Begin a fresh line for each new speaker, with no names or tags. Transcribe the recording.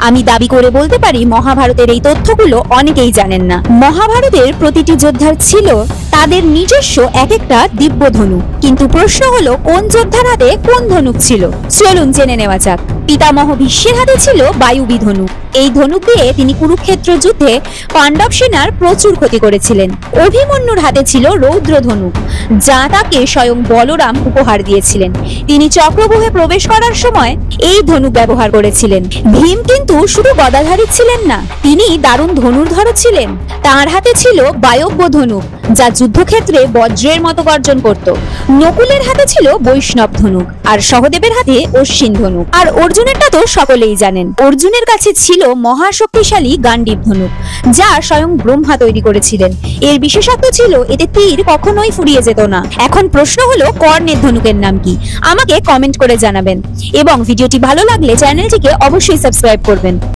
আমি দাবি করে বলতে পারি মহাভারতের এই তথ্যগুলো অনেকেই জানেন না। মহাভারতের প্রতিটি যোদ্ধার ছিল তাদের নিজস্ব এক একটা দিব্য ধনুক, কিন্তু প্রশ্ন হলো কোন যোদ্ধার হাতে কোন ধনুক ছিল। চলুন জেনে নেওয়া যাক। পিতামহ ভীষ্মের হাতে ছিল বায়ুবী ধনুক। এই ধনুক দিয়ে তিনি কুরুক্ষেত্র যুদ্ধে পাণ্ডব সেনার প্রচুর ক্ষতি করেছিলেন। অভিমন্যুর হাতে ছিল রৌদ্র ধনুক, যা তাকে স্বয়ং বলরাম উপহার দিয়েছিলেন। তিনি চক্রব্যূহে প্রবেশ করার সময় এই ধনুক ব্যবহার করেছিলেন। ভীম কিন্তু শুধু গদাধারী ছিলেন না, তিনি দারুণ ধনুর্ধরও ছিলেন। তার হাতে ছিল বায়ব্য ধনুক, যা যুদ্ধক্ষেত্রে বজ্রের মতো গর্জন করত। নকুলের হাতে ছিল বৈষ্ণব ধনুক, আর সহদেবের হাতে অশ্বিন ধনুক। আর অর্জুনেরটা তো সকলেই জানেন। অর্জুনের কাছে ছিল মহাশক্তিশালী গান্ডীব ধনুক, যা স্বয়ং ব্রহ্মা তৈরি করেছিলেন। এর বিশেষত্ব ছিল এতে তীর কখনোই ফুরিয়ে যেত না। এখন প্রশ্ন হলো কর্ণের ধনুকের নাম কি? আমাকে কমেন্ট করে জানাবেন এবং ভিডিওটি ভালো লাগলে চ্যানেলটিকে অবশ্যই সাবস্ক্রাইব করবেন।